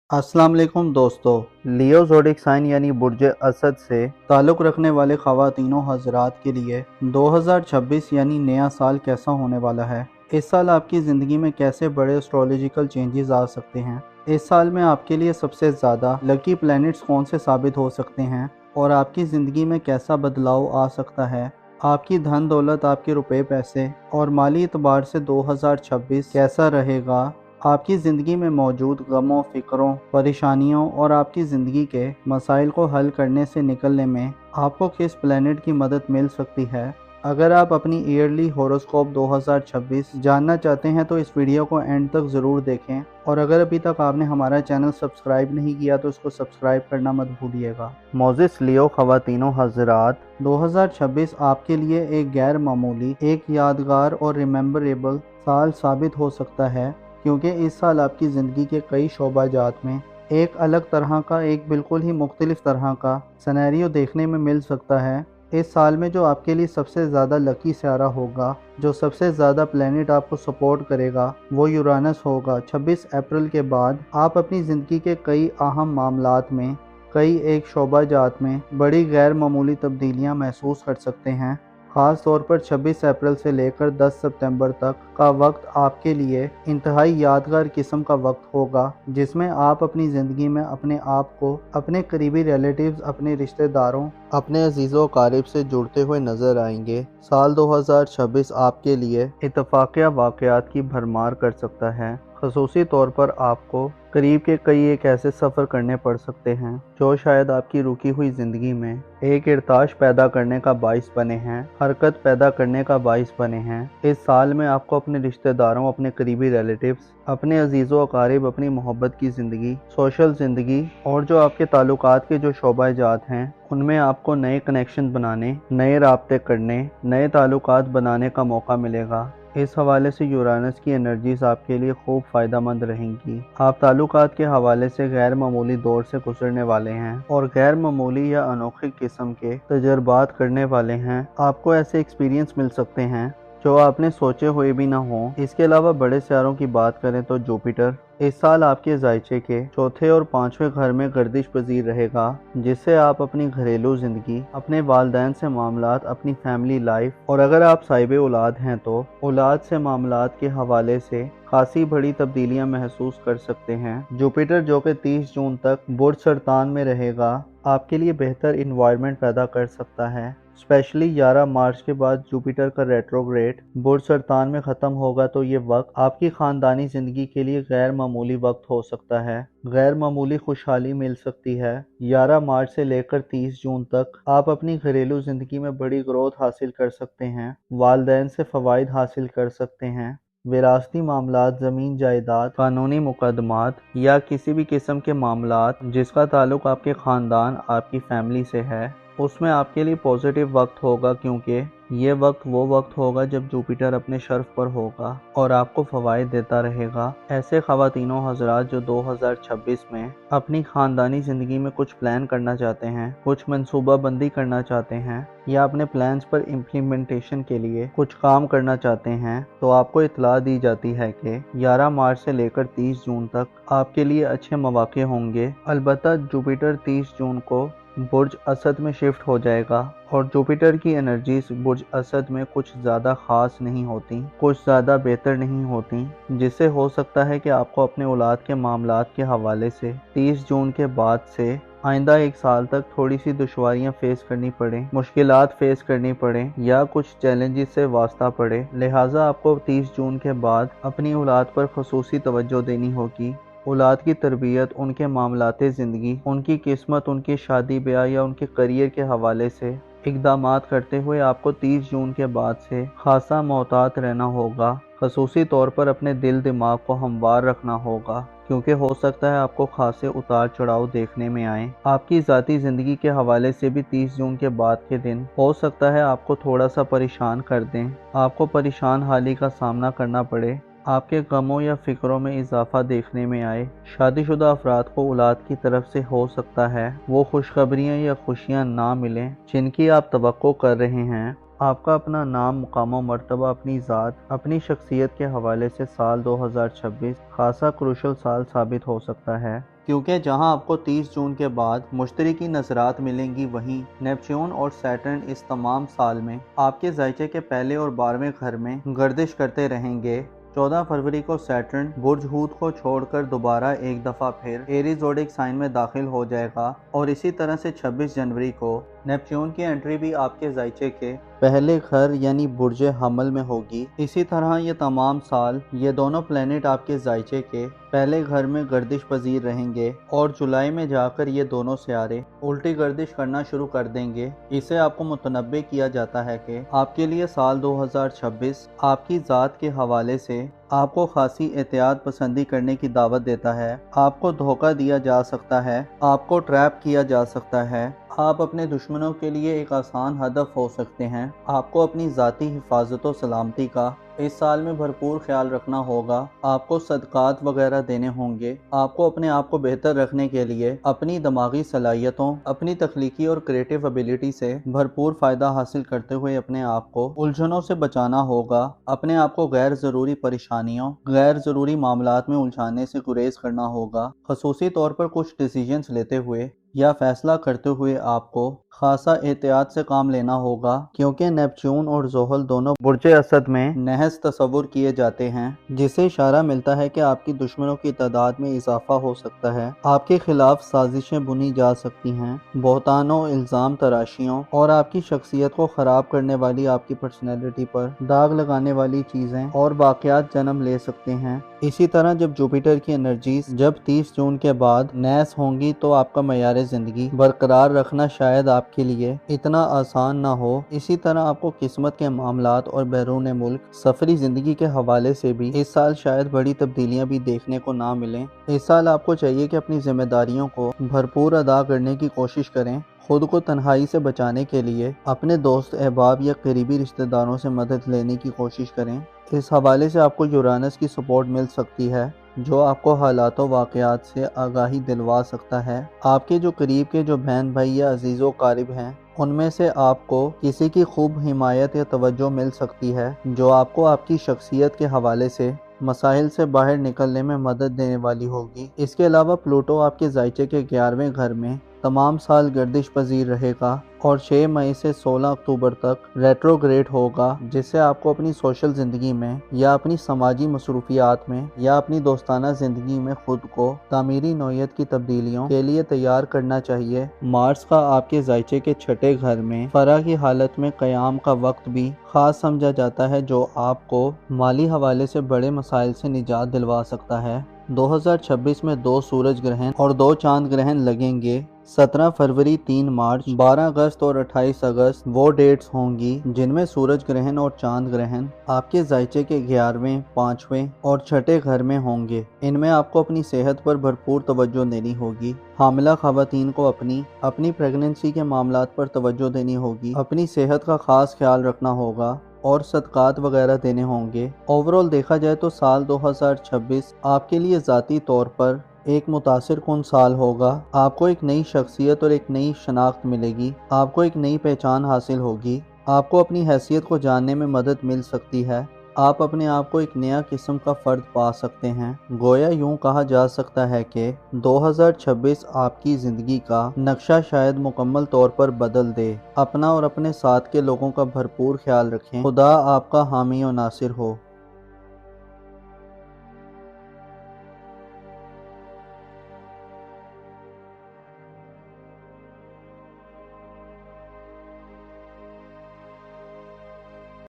अस्सलाम वालेकुम दोस्तों। लियो ज़ोडिक साइन यानी बुर्ज असद से ताल्लुक़ रखने वाले ख़वातीनों हज़रात के लिए 2026 यानी नया साल कैसा होने वाला है। इस साल आपकी ज़िंदगी में कैसे बड़े एस्ट्रोलॉजिकल चेंजेस आ सकते हैं। इस साल में आपके लिए सबसे ज़्यादा लकी प्लैनेट्स कौन से साबित हो सकते हैं और आपकी ज़िंदगी में कैसा बदलाव आ सकता है। आपकी धन दौलत, आपके रुपए पैसे और माली एतबार से 2026 कैसा रहेगा। आपकी ज़िंदगी में मौजूद गमों, फ़िक्रों, परेशानियों और आपकी ज़िंदगी के मसाइल को हल करने से निकलने में आपको किस प्लैनेट की मदद मिल सकती है। अगर आप अपनी ईयरली हॉरोस्कोप 2026 जानना चाहते हैं तो इस वीडियो को एंड तक ज़रूर देखें, और अगर अभी तक आपने हमारा चैनल सब्सक्राइब नहीं किया तो इसको सब्सक्राइब करना मत भूलिएगा। मोजिस लियो ख़वातीनों हज़रात, 2026 आपके लिए एक गैर मामूली, एक यादगार और रिमेम्बरेबल साल साबित हो सकता है, क्योंकि इस साल आपकी ज़िंदगी के कई शोबाजात में एक अलग तरह का, एक बिल्कुल ही मुख्तलिफ तरह का सिनेरियो देखने में मिल सकता है। इस साल में जो आपके लिए सबसे ज़्यादा लकी सितारा होगा, जो सबसे ज़्यादा प्लैनेट आपको सपोर्ट करेगा, वो यूरानस होगा। 26 अप्रैल के बाद आप अपनी ज़िंदगी के कई अहम मामलात में, कई एक शोबाजात में बड़ी गैर मामूली तब्दीलियाँ महसूस कर सकते हैं। ख़ास तौर पर 26 अप्रैल से लेकर 10 सितंबर तक का वक्त आपके लिए इंतहाई यादगार किस्म का वक्त होगा, जिसमें आप अपनी ज़िंदगी में अपने आप को अपने करीबी रिलेटिव्स, अपने रिश्तेदारों, अपने अजीज़ों क़रीब से जुड़ते हुए नज़र आएंगे। साल 2026 आपके लिए इत्तफ़ाक़िया वाक़यात की भरमार कर सकता है। ख़ुसूसी तौर पर आपको करीब के कई एक ऐसे सफ़र करने पड़ सकते हैं जो शायद आपकी रुकी हुई ज़िंदगी में एक इर्ताश पैदा करने का बाइस बने हैं, हरकत पैदा करने का बाइस बने हैं। इस साल में आपको अपने रिश्तेदारों, अपने करीबी रिलेटिव्स, अपने अजीज़ों अकारिब, अपनी मोहब्बत की ज़िंदगी, सोशल ज़िंदगी और जो आपके ताल्लुकात के जो शोबाजात हैं, उनमें आपको नए कनेक्शन बनाने, नए राब्ते करने, नए ताल्लुकात बनाने का मौका मिलेगा। इस हवाले से यूरानस की एनर्जीज आपके लिए खूब फ़ायदेमंद रहेंगी। आप ताल्लुकात के हवाले से गैर मामूली दौर से गुजरने वाले हैं और गैर मामूली या अनोखी किस्म के तजर्बात करने वाले हैं। आपको ऐसे एक्सपीरियंस मिल सकते हैं जो आपने सोचे हुए भी ना हो। इसके अलावा बड़े सितारों की बात करें तो जुपिटर इस साल आपके ज़ायचे के चौथे और पांचवें घर में गर्दिश पजीर रहेगा, जिससे आप अपनी घरेलू ज़िंदगी, अपने वालिदैन से मामलात, अपनी फैमिली लाइफ और अगर आप साहिब औलाद हैं तो औलाद से मामलात के हवाले से खासी बड़ी तब्दीलियां महसूस कर सकते हैं। जुपिटर जो कि 30 जून तक बुर्ज सरतान में रहेगा, आपके लिए बेहतर इन्वायरमेंट पैदा कर सकता है। स्पेशली 11 मार्च के बाद जुपिटर का रेट्रोग्रेड बुर्ज सरतान में ख़त्म होगा तो ये वक्त आपकी ख़ानदानी ज़िंदगी के लिए गैर मामूली वक्त हो सकता है। गैर मामूली खुशहाली मिल सकती है। 11 मार्च से लेकर 30 जून तक आप अपनी घरेलू ज़िंदगी में बड़ी ग्रोथ हासिल कर सकते हैं, वालिदैन से फ़वाइद हासिल कर सकते हैं। विरासती मामलात, ज़मीन जायदाद, कानूनी मुकदमात या किसी भी किस्म के मामलात जिसका ताल्लुक आपके ख़ानदान, आपकी फैमिली से है, उसमें आपके लिए पॉजिटिव वक्त होगा, क्योंकि ये वक्त वो वक्त होगा जब जुपिटर अपने शर्फ पर होगा और आपको फ़वाइद देता रहेगा। ऐसे ख़वातीनों हज़रात जो 2026 में अपनी ख़ानदानी ज़िंदगी में कुछ प्लान करना चाहते हैं, कुछ मनसूबा बंदी करना चाहते हैं या अपने प्लान्स पर इम्प्लीमेंटेशन के लिए कुछ काम करना चाहते हैं, तो आपको इत्तला दी जाती है कि 11 मार्च से लेकर 30 जून तक आपके लिए अच्छे मौके होंगे। अलबत्ता जुपिटर 30 जून को बुर्ज असद में शिफ्ट हो जाएगा और जुपिटर की एनर्जीज बुर्ज असद में कुछ ज़्यादा ख़ास नहीं होती, कुछ ज़्यादा बेहतर नहीं होती, जिससे हो सकता है कि आपको अपने औलाद के मामलात के हवाले से 30 जून के बाद से आइंदा एक साल तक थोड़ी सी दुश्वारियाँ फेस करनी पड़े, मुश्किलात फेस करनी पड़े या कुछ चैलेंजेस से वास्ता पड़े। लिहाजा आपको 30 जून के बाद अपनी औलाद पर खुसूसी तवज्जो देनी होगी। औलाद की तरबियत, उनके मामलाते ज़िंदगी, उनकी किस्मत, उनकी शादी ब्याह या उनके करियर के हवाले से इक़दामात करते हुए आपको 30 जून के बाद से खासा मोहतात रहना होगा। ख़ुसूसी तौर पर अपने दिल दिमाग को हमवार रखना होगा, क्योंकि हो सकता है आपको खासे उतार चढ़ाव देखने में आए। आपकी ज़ाती ज़िंदगी के हवाले से भी 30 जून के बाद के दिन हो सकता है आपको थोड़ा सा परेशान कर दें, आपको परेशान हाली का सामना करना पड़े, आपके गमों या फ़िक्रों में इजाफा देखने में आए। शादीशुदा अफराद को औलाद की तरफ से हो सकता है वो खुशखबरियाँ या खुशियाँ ना मिलें जिनकी आप तवक्को कर रहे हैं। आपका अपना नाम, मुकाम व मर्तबा, अपनी ज़ात, अपनी शख्सियत के हवाले से साल 2026 खासा क्रूशल साल साबित हो सकता है। کیونکہ جہاں آپ کو 30 جون کے بعد مشتری کی نظرات ملیں گی، وہیں نیپچون اور سیٹرن اس تمام سال میں آپ کے ذائچے کے پہلے اور 12ویں گھر میں گردش کرتے رہیں گے۔ 14 فروری کو سیٹرن برج ہوت کو چھوڑ کر دوبارہ ایک دفعہ پھر ایریز زوڈک سائن میں داخل ہو جائے گا، اور اسی طرح سے 26 جنوری کو نیپچون کی انٹری بھی آپ کے ذائچے کے پہلے گھر یعنی برج حمل میں ہوگی۔ اسی طرح یہ تمام سال یہ دونوں پلینٹ آپ کے ذائچے کے پہلے گھر میں گردش پذیر رہیں گے، اور جولائی میں جا کر یہ دونوں سیارے الٹی گردش کرنا شروع کر دیں گے۔ اسے آپ کو متنبع کیا جاتا ہے کہ آپ کے لیے سال 2026 آپ کی ذات کے حوالے سے آپ کو خاصی احتیاط پسندی کرنے کی دعوت دیتا ہے۔ آپ کو دھوکہ دیا جا سکتا ہے، آپ کو ٹریپ کیا جا سکتا ہے، آپ اپنے دشمنوں کے لیے ایک آسان ہدف ہو سکتے ہیں۔ آپ کو اپنی ذاتی حفاظت و سلامتی کا اس سال میں بھرپور خیال رکھنا ہوگا۔ آپ کو صدقات وغیرہ دینے ہوں گے۔ آپ کو اپنے آپ کو بہتر رکھنے کے لیے اپنی دماغی صلاحیتوں، اپنی تخلیقی اور کریٹیو ابیلٹی سے بھرپور فائدہ حاصل کرتے ہوئے اپنے آپ کو الجھنوں سے بچانا ہوگا۔ اپنے آپ کو غیر ضروری پریشانیوں، غیر ضروری معاملات میں الجھانے سے گریز کرنا ہوگا۔ خصوصی طور پر کچھ ڈیسیجنز لیتے ہوئے یا فیصلہ کرتے ہوئے آپ کو خاصا احتیاط سے کام لینا ہوگا، کیونکہ نیپچون اور زحل دونوں برج اسد میں نحس تصور کیے جاتے ہیں، جس سے اشارہ ملتا ہے کہ آپ کی دشمنوں کی تعداد میں اضافہ ہو سکتا ہے۔ آپ کے خلاف سازشیں بنی جا سکتی ہیں، بہتانوں، الزام تراشیوں اور آپ کی شخصیت کو خراب کرنے والی، آپ کی پرسنالٹی پر داغ لگانے والی چیزیں اور واقعات جنم لے سکتے ہیں۔ اسی طرح جب جوپیٹر کی انرجیز جب 30 جون کے بعد نحس ہوں گی تو آپ کا معیار زندگی برقرار رکھنا شاید آپ کے لیے اتنا آسان نہ ہو۔ اسی طرح آپ کو قسمت کے معاملات اور بیرون ملک سفری زندگی کے حوالے سے بھی اس سال شاید بڑی تبدیلیاں بھی دیکھنے کو نہ ملیں۔ اس سال آپ کو چاہیے کہ اپنی ذمہ داریوں کو بھرپور ادا کرنے کی کوشش کریں۔ خود کو تنہائی سے بچانے کے لیے اپنے دوست، احباب یا قریبی رشتہ داروں سے مدد لینے کی کوشش کریں۔ اس حوالے سے آپ کو یورانس کی سپورٹ مل سکتی ہے، جو آپ کو حالات و واقعات سے آگاہی دلوا سکتا ہے۔ آپ کے جو قریب کے جو بہن بھائی یا عزیز و قارب ہیں، ان میں سے آپ کو کسی کی خوب حمایت یا توجہ مل سکتی ہے، جو آپ کو آپ کی شخصیت کے حوالے سے مسائل سے باہر نکلنے میں مدد دینے والی ہوگی۔ اس کے علاوہ پلوٹو آپ کے ذائچے کے 11ویں گھر میں تمام سال گردش پذیر رہے گا اور 6 مئی سے 16 اکتوبر تک ریٹروگریڈ ہوگا، جس سے آپ کو اپنی سوشل زندگی میں یا اپنی سماجی مصروفیات میں یا اپنی دوستانہ زندگی میں خود کو تعمیری نوعیت کی تبدیلیوں کے لیے تیار کرنا چاہیے۔ مارس کا آپ کے ذائچے کے 6 گھر میں فرح کی حالت میں قیام کا وقت بھی خاص سمجھا جاتا ہے، جو آپ کو مالی حوالے سے بڑے مسائل سے نجات دلوا سکتا ہے۔ 2026 میں 2 سورج گرہن اور 2 چاند گرہن لگیں گے۔ 17 فروری، 3 مارچ، 12 اگست اور 28 اگست وہ ڈیٹس ہوں گی جن میں سورج گرہن اور چاند گرہن آپ کے ذائچے کے 11ویں، 5ویں اور 6 گھر میں ہوں گے۔ ان میں آپ کو اپنی صحت پر بھرپور توجہ دینی ہوگی۔ حاملہ خواتین کو اپنی پریگننسی کے معاملات پر توجہ دینی ہوگی، اپنی صحت کا خاص خیال رکھنا ہوگا اور صدقات وغیرہ دینے ہوں گے۔ اوورال دیکھا جائے تو سال 2026 آپ کے لیے ذاتی طور پر ایک متاثر کن سال ہوگا۔ آپ کو ایک نئی شخصیت اور ایک نئی شناخت ملے گی، آپ کو ایک نئی پہچان حاصل ہوگی، آپ کو اپنی حیثیت کو جاننے میں مدد مل سکتی ہے، آپ اپنے آپ کو ایک نیا قسم کا فرد پا سکتے ہیں۔ گویا یوں کہا جا سکتا ہے کہ 2026 آپ کی زندگی کا نقشہ شاید مکمل طور پر بدل دے۔ اپنا اور اپنے ساتھ کے لوگوں کا بھرپور خیال رکھیں۔ خدا آپ کا حامی و ناصر ہو۔